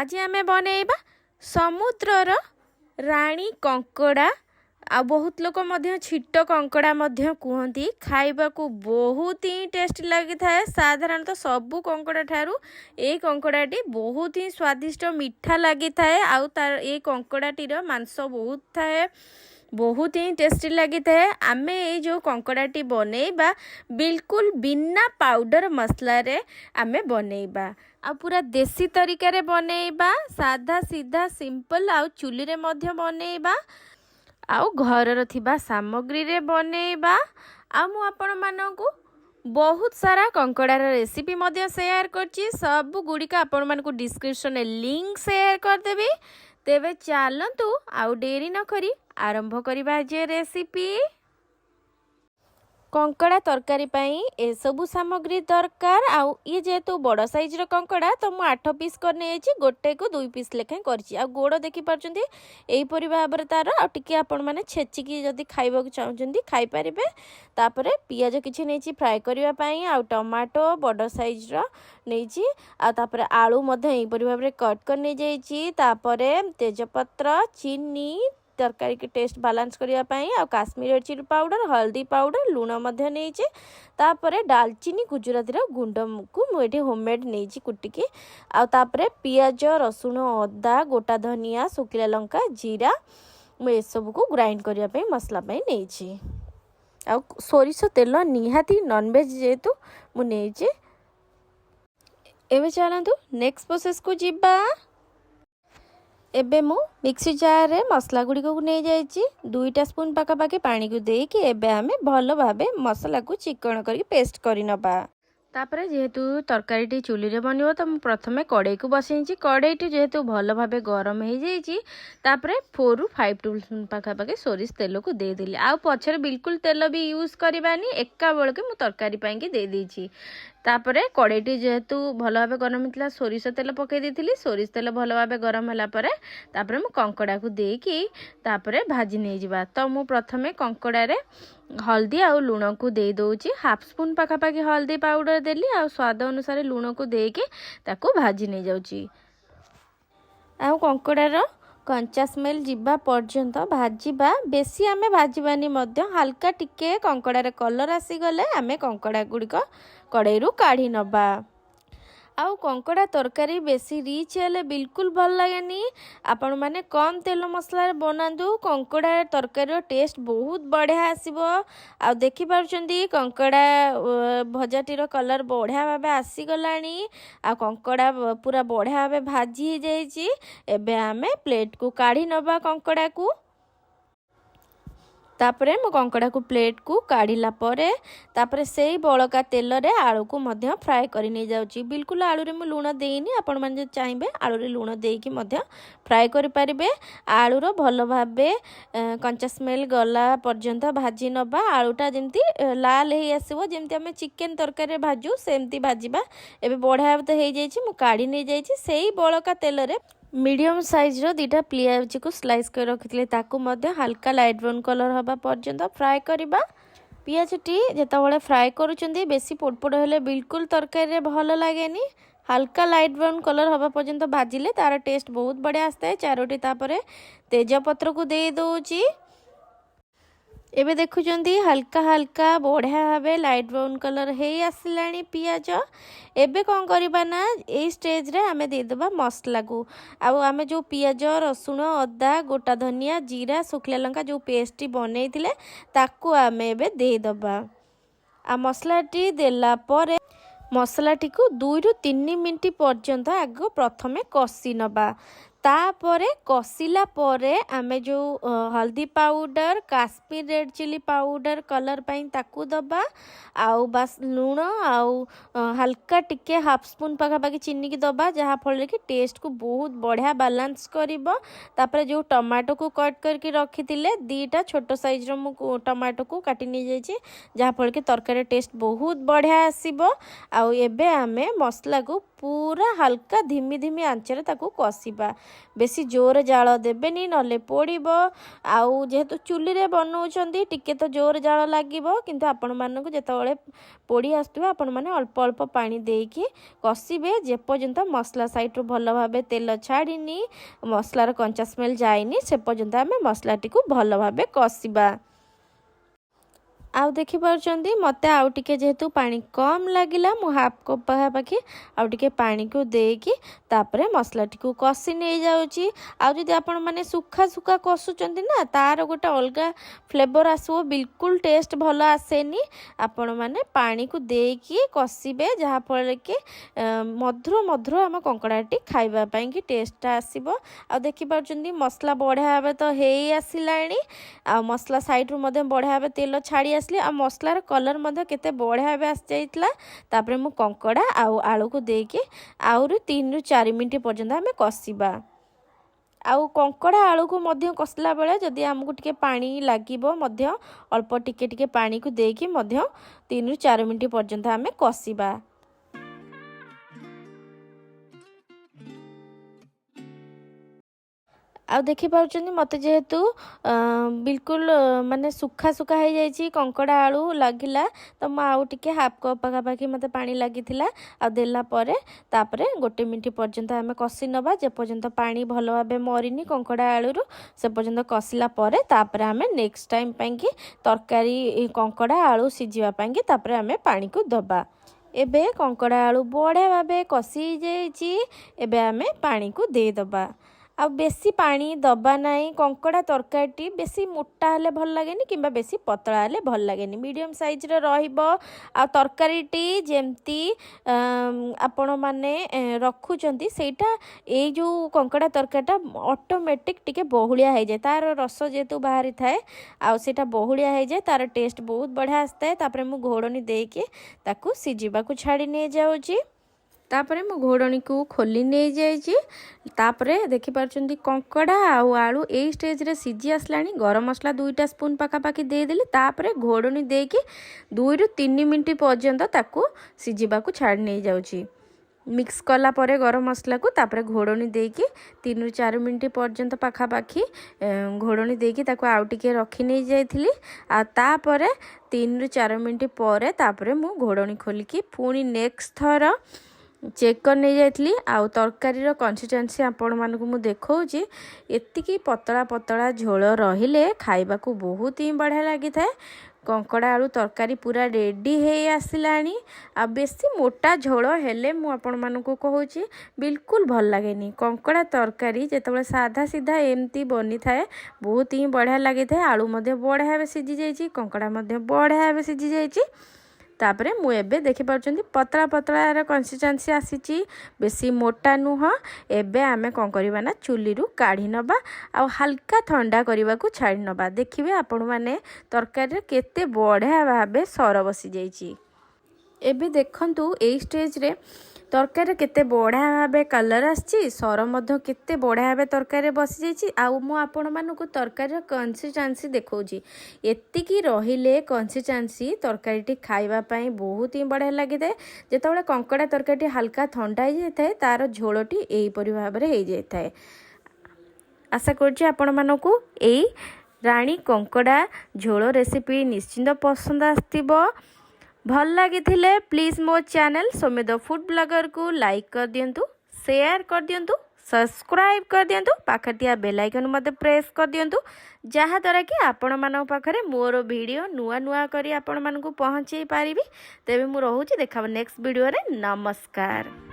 आज आमे बनैबा समुद्रर राणी कंकड़ा आ बहुत लोक मध्य छिट कंकड़ा मध्य कहती खाइबा को बहुत ही टेस्ट लगी थाए। साधारणतः सबू कंकड़ा ठारू ए कंकड़ाटी बहुत ही स्वादिष्ट मीठा लगी थाए। आउ तार ए कंकड़ाटीर मांस बहुत थाए, बहुत ही टेस्टी लगी थाए। आमे ये जो कंकड़ाटी बनैबा बिल्कुल बिना पाउडर मसला रे आमे बनैबा आ पूरा देसी तरीका रे बनैबा, साधा सीधा सिंपल आउ चुली रे मध्य बनैबा आउ घरर थिबा सामग्री रे बनैबा। आ मु आपण मानकु बहुत सारा कंकड़ार रेसिपी मध्य शेयर करछि, सब गुड़िका आपण मानकु डिस्क्रिप्शन में लिंक शेयर कर देबी। तेबे चलंतु आउ डेरी न करी आरंभ करिबा जे रेसिपी। कंकड़ा तरकारी पाई ए सबु सामग्री दरकार। आउ ये जेहेतु बड़ साइज रो कंकड़ा तो मु 8 पीस कर नै छि, गोटे को 2 पीस लेखे करछि। आ गोड़ देखि परछंती एई परि भाबरे तार आ टिके आपण माने छेची की जदी खाइबा को चाहउछंती खाइ परिबे। तापरे पियाज किछि नै छि फ्राई करिवा पाई, आ टमाटो बड़ साइज रो नै छि, आ तापरे आलू मध्ये एई परि भाबरे कट कर नै जाई छि। तापरे तेजपत्र, चीनी तरकारी के टेस्ट बैलेंस करिया पाई, आ काश्मीरी चिली पाउडर, हल्दी पाउडर, लूण मध्य नै छि। तापरे दालचीनी गुजराती रो गुंड को मु एठी होममेड नै छि कुटिकी। आ तापरे पियाज, रसुण, अदा, गोटा धनिया, सुखिला लंका, जीरा मु ए सब को ग्राइंड करिया पाई मसला पाई नै छि। आ सोरिष तेल निहाती नॉनवेज जेतु मु नै छि। एबे चलंतु नेक्स्ट प्रोसेस को जिबा। एबे मु मिक्सी जार रे मसला गुड़ी को नहीं जाइए 2 स्पून पाखापाखि पानी को देकी एबे हमें भल भाबे मसला को चिकन करके पेस्ट करी नबा। तापरे जेहेतु तरकारीटी चुली रे बनिबो तो मु प्रथमे कड़ाई को बसैछि। कड़ाईटी जेहेतु भल भाबे गरम हो जाइछि, तापरे 4 रु 5 टेबलस्पून पाखापाखि सोरिष तेल को दे देली। आ पछरे बिल्कुल तेल भी यूज करबानी, एका बेल के मु तरकारी पाई के दे देछि। तापरे कड़ाईटी जेहेतु भल भाबे गरम होता सोरिष तेल पकई देथिली। सोरिष तेल भल भाबे गरम होला परे तापरे मु कंकड़ा को देकी तापरे भाजी नै जिबा। तो मु प्रथमे कंकड़ा रे हल्दी आ लूण को दे दउची। 1/2 स्पून पाखापाखि हल्दी पाउडर देली आ स्वाद अनुसार लूण को देके ताको भाजी नै जाउची। आ कंकड़ार कंचा स्मेल जिबा पर्यंत भाजीबा। बेसी आमे भाजीबानी मध्य हल्का टिके कंकड़ार कलर आसी गले आमे कंकड़ा गुड़िक कड़ाई रु काढ़ी नबा। आउ कंकड़ा तरकारी बेसी रिच हेले बिल्कुल भल लगेनी। आपण माने कम तेल मसला रे बनांदु, कंकड़ा तरकारी टेस्ट बहुत बढ़िया आसीबो। आ देखि पारुचंदी कंकड़ा भजाटीर कलर बढ़िया भाबे आसी गलानी। आ कंकड़ा पूरा बढ़िया भाबे भाजी हो जाइछि। एबे आमे प्लेट को काढ़ी नबा कंकड़ा को। तापरे मु कंकड़ा को प्लेट को काढ़ीला परे तापरे सेई बळका तेल रे आलू को मध्य फ्राई करि नै जाउची। बिल्कुल आलू रे मु लूण देइनी, आपण मन जे चाइबे आलू रे लूण देइकी मध्य फ्राई करि परिबे। आलू रो भलो भाबे कंचा स्मेल गला पर्यंत भाजी नबा। आलूटा जेमती लाल हे आसीबो, जेमती हमें चिकन तरकारी भाजू सेमती भाजीबा। एबे बढ़िया तो हे जाइछि, मु काढ़ी नै जाइछि। सेई बळका तेल रे मीडियम साइज रो 2टा पियाज को स्लाइस कर रखिले ताकू मध्य हल्का लाइट ब्राउन कलर हबा पर्यंत फ्राई करिबा। पियाज टी जेतबळे फ्राई करूचंदी बेसी पोडपोड हेले बिल्कुल तरकारी रे भल लागेनी। हल्का लाइट ब्राउन कलर हबा पर्यंत भाजिले तार टेस्ट बहुत बढ़िया आस्ता है। 4टी तापरे तेजपत्र को दे दउची। एबे देखुचंदी हल्का हल्का बढ़िया भाबे लाइट ब्राउन कलर हे आसिलानी पियाज। एबे कौन करिबा ना ए स्टेज रे आमे दे देबा मसला को। आ आमे जो पियाज, रसुण, अदा, गोटा धनिया, जीरा, सुखिला लंका जो पेस्ट बनैथिले ताकू आमे एबे दे दबा। आ मसलाटी देला परे मसलाटी को 2 रु 3 मिनिट पर्यंत आग प्रथमे कसी नबा। तापरे कसिला परे आमे जो हल्दी powder, Kashmir red chilli powder colour पाई ताकू दबा। आउ बस लूण आउ हल्का टिके 1/2 स्पून पाखापाखि चीनी की दबा, जहाँ फल कि टेस्ट को बहुत बढ़िया बैलेंस करिबो। तापरे जो टमाटो को कट करके रखिथिले 2टा छोट साइज रो मु टमाटो को काटी नै जाइछि, जहाँ फल कि तरकारी टेस्ट बहुत बढ़िया आसीबो। आउ एबे आमे मसला को पूरा हल्का धिमी धिमी आंचरे ताकू कषिबा बेसी जोर जाल देबेनी नले पोड़िबो आउ जेहेतु चुली रे बनाउछंती टिके तो जोर जाल लागिबो किंतु आपण मानकु जेतबेले पोड़ी आसुवा आपण माने अल्प अल्प पानी देकी कषिबे जे पर्यंत मसला साइड रो भल भाबे तेल छाड़ीनी मसलार कंचा स्मेल जाइनी से पर्यंत आमे मसलाटी को भल भाबे कषिबा। आउ देखि पार्चंती मते आउ टिके जेहेतु पानी कम लागिला मु हाफ कप पाखापाखि आउ टिके पानी को देकी तापरे मसलाटी को कषि नहीं जाउची। आउ जदि आपण माने सुखा सुखा कषुचंती ना तार गोटे अलगा फ्लेवर आसो बिल्कुल टेस्ट भल आसेनी आपण माने पानी को देकी कषिबे जहा फल के मधुर मधुर आम कंकड़ाटी खाइबा पई कि टेस्ट आसीबो। आ देखि पार्चंती मसला बढ़िया भाबे तो हेई आसिलाणी आ मसला साइड रु मधे बढ़िया भाबे तेल छाड़ी आसली आ मसलार कलर मधे केते बढ़िया भाबे आसी जाइतला। तापरे मु कंकड़ा आउ आलू को देकी आउरु 3 रु 4 मिनिट पर्यंत आमे कषिबा। आउ कंकड़ा आलू को मध्य कषला बेले जदि आमको टिके पानी लागिबो मध्य अल्प टिके टिके पानी को देकी मध्य 3 रु 4 मिनिट पर्यंत आमे कषिबा। आ देखि पाउछन्ती मते जेहेतु बिल्कुल माने सुखा सुखा हो जाइछि कंकड़ा आलू लागिला तो म आउ टिके हाफ कप पाखापाखि मते पानी लागिथिला आ देला परे तापरे 1 मिनिट पर्यंत आमे कषि नबा जे पर्यंत पानी भल भाबे मरिनी कंकड़ा आलू से पर्यंत कषिला परे तापरे आमे नेक्स्ट टाइम पाइकी तरकारी कंकड़ा आलू सिझिबा पाइकी तापरे आमे पानी को दबा। एबे कंकड़ा आलू बढ़िया भाबे कषि जाइछि एबे आमे पानी को दे दबा। आ बेसी पानी दबा नाई कंकड़ा तरकारी बेसी मोटा हेले भल लागेनी किंबा बेसी पतला हेले भल लागेनी मीडियम साइज रे रहिबो। आ तरकारी जेमती आपण माने रखुचंती सेटा ए जो कंकड़ा तरकारीटा ऑटोमेटिक टिके बहुलिया हो जाए तार रस जेतु बाहरी थाए आ सेटा बहुलिया हो जाए तार टेस्ट बहुत बढ़िया आसता। तापरे मु घोड़नी देके ताकू सिझिबा को छाड़ी नहीं जाउची। तापरे मु घोड़नी को खोली नहीं जाइए। तापरे देखि पार्चंती कंकड़ा आउ आलू ए स्टेज रे सिझी आसलानी गरम मसला 2 स्पून पाखापाखि देदेली तापरे घोड़नी देकी 2 रु 3 मिनिट पर्यंत ताकू सिझिबा को छाड़ नहीं जाउची। मिक्स कला परे गरम मसला को तापरे घोड़नी देकी 3 रु 4 मिनिट पर्यंत पाखापाखि घोड़नी देकी ताकू आउ टिके रखी नहीं जाइथिली। आ तापरे 3 रु 4 मिनिट परे तापरे मु घोड़नी खोलिकी पुणी नेक्स्ट थर चेक कर नहीं जाइली। आउ तरकारी कंसिस्टेंसी आपण मानकु मु देखौची एतिकी पतला पतला झोल रहिले खाइबा को बहुत ही बढ़िया लगी थाए। कंकड़ा आलू तरकारी पूरा रेडी हे आसिलानी आ बेसी मोटा झोल हेले मु आपण मानकु कहूची बिल्कुल भल लागेनी। कंकड़ा तरकारी जेतबेले साधा सीधा एमती बनी थाए बहुत ही बढ़िया लगी थाए। आलू मध्य बढ़िया भाबे सिझी जाइछि कंकड़ा मध्य बढ़िया भाबे सिझी जाइछि। तापरे मु एबे देखि पाउछन्ती पतला पतला कंसिस्टेंसी आसीची बेसी मोटा नुह। एबे आमे कोन करबा ना चुली रु काढी नबा आ हल्का ठंडा करबा को छाडी नबा। देखिबे आपण माने तरकारी केते बढ़िया भाबे सर बसी जाइची। एबे देखंतु ए स्टेज रे तरकारी केते बढ़िया भाबे कलर आछि सर मध्य केते बढ़िया भाबे तरकारी बसी जाइछि। आउ मु आपण मानकु तरकारी कंसिस्टेंसी देखौछि एतिकी रहिले कंसिस्टेंसी तरकारी खाइबा पई बहुत ही बढ़िया लागि थाए। जेतबेले कंकड़ा तरकारी हल्का ठंडा हो जाए तार झोलटी एही परि भाबरे हो जाए थाए। आशा करछि आपण मानकु एई रानी कंकड़ा झोल रेसिपी निश्चिंत पसंद आस्तिबो। भल लगी प्लीज मो चैनल सोमे द फूड ब्लॉगर को लाइक कर दियंतु, शेयर कर दियंतु, सब्सक्राइब कर दियंतु, पाखटिया बेल आइकन मते प्रेस कर दियंतु जहा द्वारा कि आपण मानक पाखरे मोर वीडियो नुआ नुआ करी आपण मानकु पहुंचई पारिबी। तेबे मु रहूची देखा नेक्स्ट वीडियो रे। नमस्कार।